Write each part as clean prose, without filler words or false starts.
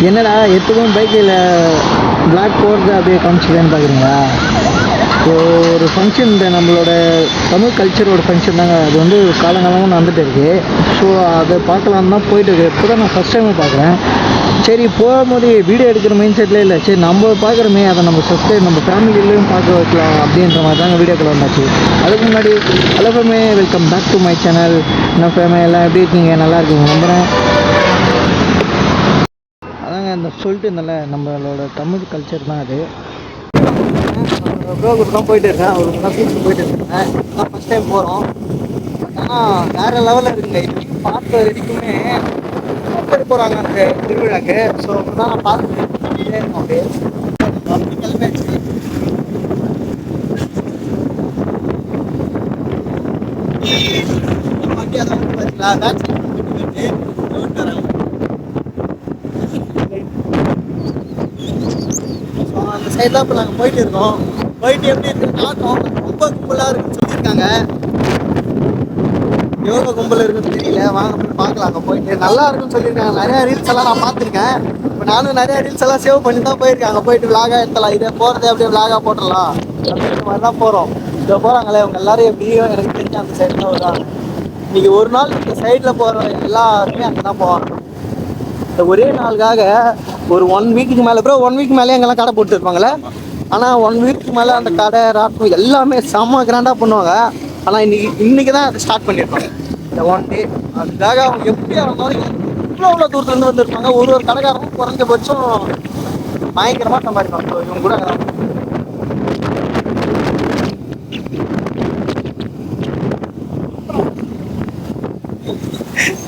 என்னடா எப்பவும் பைக்கில் பிளாக் போடுறது அப்படியே காமிச்சிக்கலான்னு பார்க்குறீங்களா? ஸோ ஒரு ஃபங்க்ஷன், இந்த நம்மளோட தமிழ் கல்ச்சரோட ஃபங்க்ஷன் தாங்க. அது வந்து காலங்காலமாக நடந்துகிட்டு இருக்குது. ஸோ அதை பார்க்கலான்னு தான் போயிட்டுருக்கு. இப்போ தான் நான் ஃபஸ்ட் டைம் பார்க்குறேன். சரி, போகும்போது வீடியோ எடுக்கிற மைண்ட் செட்டில் இல்லை. சரி, நம்ம பார்க்குறோமே, அதை நம்ம சப்ஸ்கிரைப் நம்ம ஃபேமிலியிலையும் பார்க்க வைக்கலாம் அப்படின்ற மாதிரி தாங்க வீடியோக்கள் வந்தாச்சு. அதுக்கு முன்னாடி ஹலோ ஃபேமே, welcome back to my channel. என்ன ஃபேமே, எல்லாம் எப்படி இருக்கீங்க? நல்லா இருக்கீங்க நம்புகிறேன். அதாங்க இந்த சொல்லிட்டு இருந்தல, நம்மளோட தமிழ் கல்ச்சர் தான் அது. ப்ரோக்கு தான் போயிட்டு இருக்கேன், அவருக்கு தான் கூப்பிட்டு போயிட்டு இருக்கேன். நான் ஃபஸ்ட் டைம் போகிறோம். ஆனால் வேறு லெவலில் இருக்குங்க. இது பார்த்த வரைக்குமே பேர் போகிறாங்க அந்த திருவிழாக்கு. ஸோ தான் நான் பார்த்துட்டு இருக்கேன். அப்படியே கிளம்பியாச்சு. வண்டி அதை வந்து பார்த்தீங்களா, பேக் சைட் அந்த சைட் தான் இப்போ நாங்கள் போயிட்டு இருக்கோம். போயிட்டு எப்படி இருக்குன்னு காட்டும். ரொம்ப கும்பலாக இருக்குன்னு சொல்லியிருக்காங்க. எவ்வளோ கும்பல் இருக்குன்னு தெரியல. வாங்க போய் பார்க்கலாம். அங்கே போயிட்டு நல்லா இருக்குன்னு சொல்லியிருக்காங்க. நிறையா ரீல்ஸ் எல்லாம் நான் பார்த்துருக்கேன். இப்போ நானும் நிறையா ரீல்ஸ் எல்லாம் சேவ் பண்ணி தான் போயிருக்கேன். அங்கே போயிட்டு விளாகாக எடுத்தலாம். இதே போகிறதே அப்படியே விளாகாக போட்டுடலாம் அப்படின்ற மாதிரி தான் போகிறோம். இதை போகிறாங்களே அவங்க எல்லோரும் எப்படியோ எனக்கு தெரிஞ்சு அந்த சைடு தான் வருவாங்க. இன்றைக்கி ஒரு நாள் இந்த சைடில் போகிற எல்லாருமே அங்கே தான் போவாங்க. இந்த ஒரே நாளுக்காக ஒரு 1 வீக்குக்கு மேலே, ப்ரோ 1 வீக் மேலே எங்கெல்லாம் கடை போட்டு இருப்பாங்களே. ஆனால் 1 வீக்கு மேலே அந்த கடை ராட்டம் எல்லாமே செம்ம கிராண்டாக பண்ணுவாங்க. ஆனால் இன்னைக்கு தான் அதை ஸ்டார்ட் பண்ணியிருப்பாங்க இந்த 1 டே. அதுக்காக அவங்க எப்படி இருந்தாலும் இவ்வளோ தூரத்துலேருந்து வந்துருப்பாங்க. ஒரு கடைக்காரரும் குறைஞ்சபட்சம் பயங்கரமாக சம்பாதிப்பாங்க. ஸோ இவங்க கூட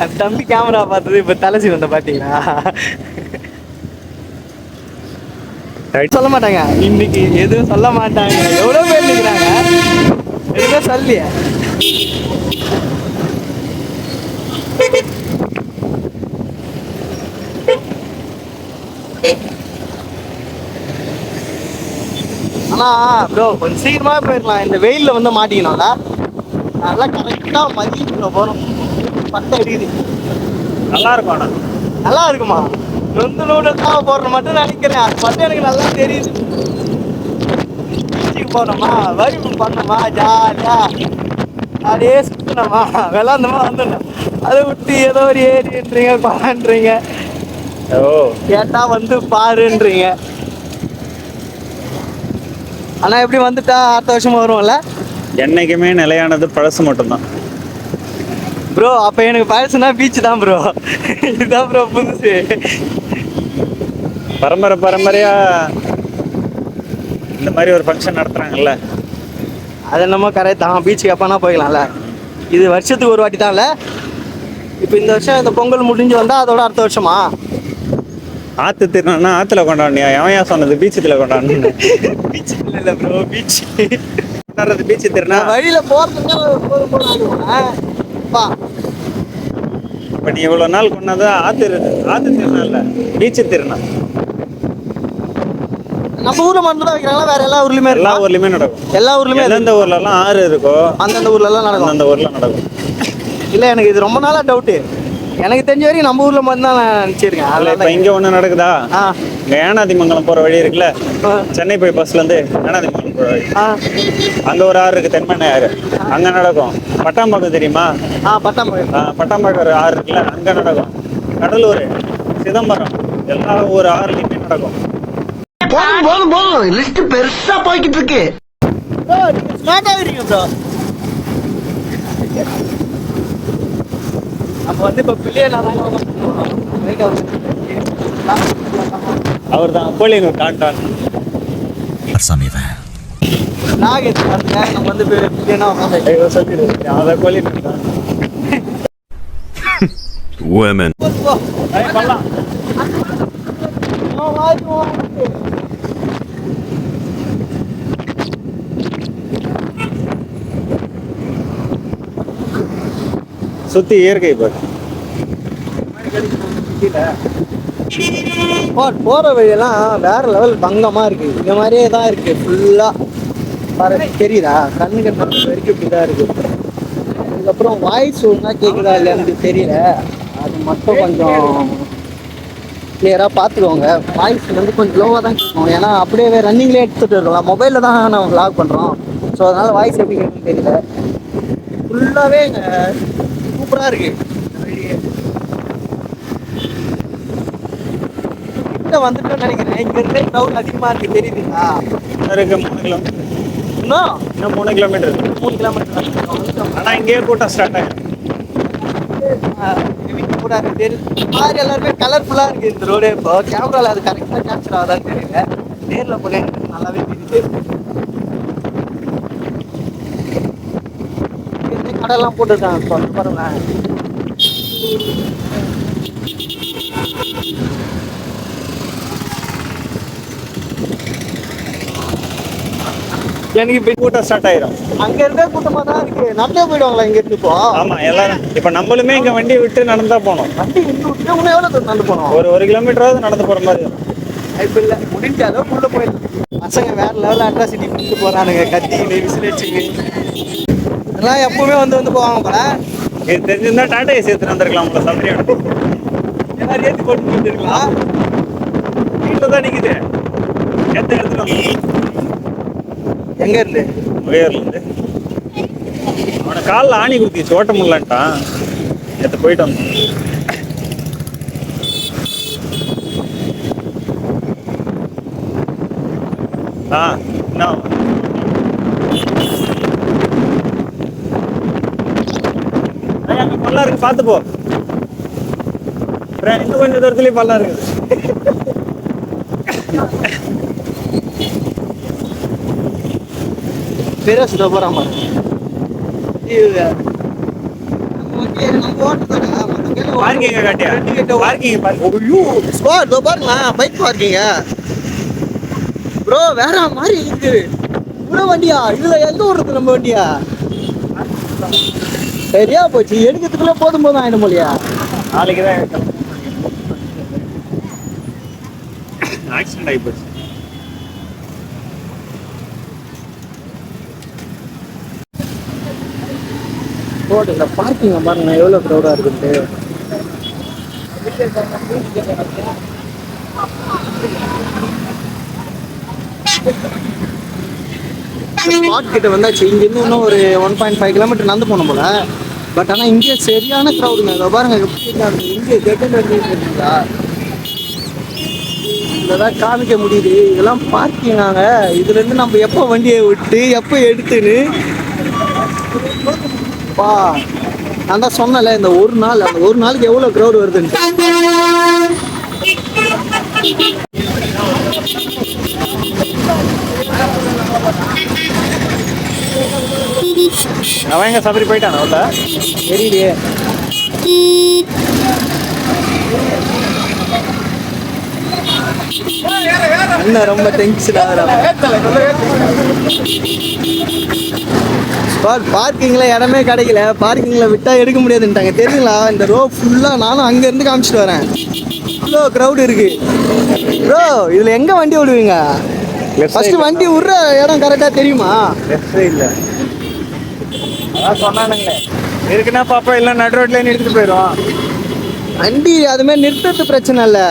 அந்த தம்பி கேமரா பார்த்தது இப்போ தலைச்சி வந்த பார்த்தீங்களா? சொல்ல மாட்டாங்க இன்னைக்கு, எதுவும் சொல்ல மாட்டாங்க. எவ்வளோ பேர் நிற்கிறாங்க, எதுவுமே சொல்லிய. ஆனால் ப்ரோ கொஞ்சம் சீக்கிரமாக போயிருக்கலாம். இந்த வெயிலில் வந்து மாட்டிக்கணும்ல. நல்லா கரெக்டாக மதியம் போகிறோம். 10 அடிக்குது. நல்லா இருக்கும். ஆனால் நல்லா இருக்குமா? நொந்து நூடுதான் போடுற மட்டும் நினைக்கிறேன். அது மட்டும் எனக்கு நல்லா தெரியுது. பீச்சுக்கு போனோமா, வரிப்பு பண்ணோமா, ஜாலியா அப்படியே சுற்றினோமா, விளாண்டோமா, வந்துடணும். அதை விட்டு ஏதோ ஒரு ஏரின்றீங்க, குழான்றீங்க, கேட்டா வந்து பாருன்றீங்க. ஆனால் எப்படி வந்துட்டா அடுத்த வருஷமா வருவோம்ல. என்னைக்குமே நிலையானது பழசு மட்டும்தான் ப்ரோ. அப்போ எனக்கு பழசுனா பீச்சு தான் ப்ரோ. இதுதான் ப்ரோ புதுசு. பரம்பரையா இந்த மாதிரி ஒரு ஃபங்க்ஷன் நடத்துறாங்கல்ல, அது என்னமோ கரெக்ட் தான். பீச்சுக்கு எப்போனா போய்க்கலாம்ல. இது வருஷத்துக்கு ஒரு வாட்டி தான்ல. இப்போ இந்த வருஷம் இந்த பொங்கல் முடிஞ்சு வந்தால் அதோட அடுத்த வருஷமா ஆற்று திருநாள்னா ஆற்றுல கொண்டாடியா? எவையா சொன்னது பீச்சுல கொண்டாடணும்? பீச்சு இல்லை ப்ரோ, பீச்சு கொண்டாடுறது பீச்சு திருநா. வழியில் போகிறதுக்கு இப்போ நீ இவ்வளோ நாள் கொண்டாது ஆற்று திருநாள்ல, பீச்சு திருநாள் நம்ம ஊர்ல மட்டும் தான் வைக்கிறாங்களா? வேற எல்லா ஊர்லயுமே? எல்லா ஊர்லயுமே நடக்கும். எல்லா ஊர்லயுமே எந்தெந்த ஊர்லலாம் ஆறு இருக்கோ அந்தந்த ஊர்லலாம் நடக்கும். அந்த ஊர்ல நடக்கும். இல்லை, எனக்கு இது ரொம்ப நாளாக டவுட்டு. எனக்கு தெரிஞ்ச வரைக்கும் நம்ம ஊர்ல மட்டும் தான் நான் நினச்சிருக்கேன். அதில் இப்போ இங்கே ஒன்று நடக்குதா? இங்கே ஏனாதிமங்கலம் போகிற வழி இருக்குல்ல, சென்னை போய் பஸ்லேருந்து ஏனாதிமங்கலம் போகிற வழி, அங்கே ஒரு ஆறு இருக்குது, தென்மண்ணை ஆறு. அங்கே நடக்கும். பட்டாம்பாக்கம் தெரியுமா? பட்டாம்பாக்கம் ஒரு ஆறு இருக்குல்ல, அங்கே நடக்கும். கடலூர், சிதம்பரம், எல்லா ஒரு ஆறுலையுமே நடக்கும். போதும் லிஸ்ட் பெருசா போய்கிட்டு இருக்கு. நம்ம வந்து இப்போ அவர் தான் கோழிங்க காண்டான் நாகேஷ் பாருங்க. நம்ம வந்து பிள்ளைனா சொல்லிடுது அதை கோழி women. சுத்தி இயற்கை போற வழியெல்லாம் வேற லெவல் பங்கமா இருக்கு. இந்த மாதிரியே தான் இருக்கு ஃபுல்லா. தெரியுதா? கண்ணு கண்ணு வரைக்கும் இப்படிதான் இருக்கு. அதுக்கப்புறம் வாய்ஸ் ஒழுங்கா கேக்குதா இல்லைன்னு தெரியல. அது மட்டும் கொஞ்சம் கிளியராக பார்த்துக்கோங்க. வாய்ஸ் வந்து கொஞ்சம் லோவாக தான் கேட்கும். ஏன்னா அப்படியே ரன்னிங்லேயே எடுத்துகிட்டு இருக்கலாம். மொபைலில் தான் நம்ம vlog பண்ணுறோம். ஸோ அதனால் வாய்ஸ் எப்படி கேட்குன்னு தெரியல. ஃபுல்லாகவே சூப்பராக இருக்குது. கிட்ட வந்துட்டோம்னு நினைக்கிறேன். இங்கேருந்தே க்ரௌட் அதிகமாக இருக்குது, தெரியுதுங்களா? இருக்கு 3 கிலோமீட்டர். இன்னும் 3 கிலோமீட்டர் இருக்கு. 3 கிலோமீட்டர். ஆனால் இங்கேயே கூட்டம் ஸ்டார்ட் ஆகிடும். கூட தெரியுது மாதிரி எல்லாருமே கலர்ஃபுல்லாக இருக்குது இந்த ரோடு. இப்போ கேமராவில் அது கரெக்டாக கேப்சர் ஆகுதான்னு தெரியல. நேரில் போக நல்லாவே தெரியுது. கடையெல்லாம் போட்டுருக்காங்க. இப்போ பாருங்க, எனக்கு இப்போ கூட்டம் ஸ்டார்ட் ஆயிரும். அங்க இருந்தே கூட்டமா தான் இருக்கு. நடந்தே போயிடுவாங்களா இங்க இருந்து? இப்போ ஆமா, எல்லாரும் இப்போ நம்மளுமே இங்க வண்டியை விட்டு நடந்தா போனோம். வண்டி விட்டு விட்டு இன்னும் எவ்வளவு தூரம் நடந்து போனோம்? ஒரு 1 கிலோமீட்டராவது நடந்து போற மாதிரி இருக்கும். இப்போ இல்லை, முடிஞ்ச அளவுக்கு உள்ள போயிடலாம். பசங்க வேற லெவலில் அட்ராசிட்டி பண்ணிட்டு போறானுங்க. கத்திங்க, விசில் வச்சுங்க. இதெல்லாம் எப்பவுமே வந்து போவாங்க போல. இது தெரிஞ்சிருந்தா டாட்டாயை சேர்த்து வந்திருக்கலாம். உங்களை சபரியோட எல்லாரும் ஏற்றி போட்டு வந்துருக்கலாம். வீட்டில் தான் நிற்குது. எந்த இடத்துல எங்க இருந்து? முகையூர்ல இருந்து. அவனை காலில் ஆணி குத்திச்சு, ஓட்ட முடியலன்ட்டான். நேற்று போயிட்டு வந்தான். என்ன அங்க பள்ளம் இருக்கு, பார்த்து போ. இன்னும் கொஞ்சம் தூரத்துலயே பள்ளம் இருக்குது. பெருசு போறாமா பார்க்கிங்க காட்டியா? பார்க்கிங் பாருங்களா, பைக் பார்க்கிங்க ப்ரோ வேற மாதிரி இருக்கு. இவ்வளவு வண்டியா? இதுல எங்க ஓடுறது நம்ம வண்டியா? சரியா போச்சு. எடுக்கிறதுக்குள்ள போதும் ஆயிடும் போலியா? நாளைக்கு தான் ஆக்சிடென்ட் ஆகி போச்சு. ரோடுல பார்க்கிங்க பாருங்க எவ்வளவு க்ரௌடா இருக்குன்ட்டு. ஸ்பாட் கிட்ட வந்தாச்சு. இங்க இருந்து இன்னும் ஒரு 1.5 கிலோமீட்டர் நடந்து போனோம் போல. பட் ஆனா இங்கே சரியான க்ரௌடுங்க. இதை பாருங்க எப்படி இருக்காங்க. இங்கே கேட்டுங்களா இதெல்லாம் காமிக்க முடியுது. இதெல்லாம் பார்க்கிங்காங்க. இதுல இருந்து நம்ம எப்போ வண்டியை விட்டு எப்போ எடுத்துன்னு பா. நான் தான் சொன்னல, இந்த ஒரு நாள் அந்த ஒரு நாளுக்கு எவ்வளோ க்ரௌடு வருதுன்னு. அவன் எங்க சபரி போயிட்டான் உள்ள தெரியலையே. அண்ணா ரொம்ப டென்ஷன் ஆகுறாங்க. பார்க்கிங்ல இடமே கிடைக்கல. பார்க்கிங்ல விட்டா எடுக்க முடியாதுன்ட்டாங்க. தெரியுங்களா? இந்த ரோ ஃபுல்லா நானும் அங்க இருந்து காமிச்சிட்டு வரேன். இவ்வளோ க்ரௌட் இருக்கு ப்ரோ. இதுல எங்க வண்டி விடுவீங்க? ஃபர்ஸ்ட் வண்டி விடுற இடம் கரெக்டா தெரியுமா? லெஃப்ட் சைடுல அதான் சொன்னானுங்களே. இருக்குன்னா பாப்பா இல்லை நடு ரோட்ல எடுத்துட்டு போயிடும். வண்டி அது மாதிரி நிறுத்துறது பிரச்சனை இல்லை.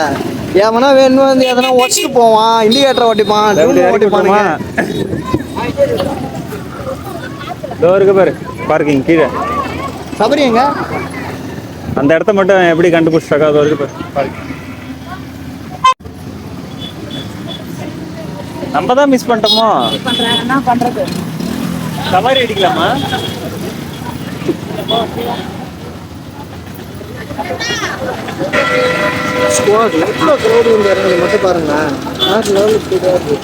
எவனா வேணும் வந்து எதனா உடச்சிட்டு போவான். இண்டிகேட்டரை ஓட்டிப்பான், ஓட்டிப்பானுங்க. இருக்கு பாரு பார்க்கிங் கீழே. சபரி எங்க? அந்த இடத்த மட்டும் எப்படி கண்டுபிடிச்சிட்டாக்கா? அது இருக்கு பாரு பார்க்கிங். நம்ம தான் மிஸ் பண்ணிட்டோமோ? பண்றது சவாரி அடிக்கலாமா? எவ்வளோ க்ரௌடு வந்து இறங்கி மட்டும் பாருங்க. வேறு லெவலுக்கு இருக்கு.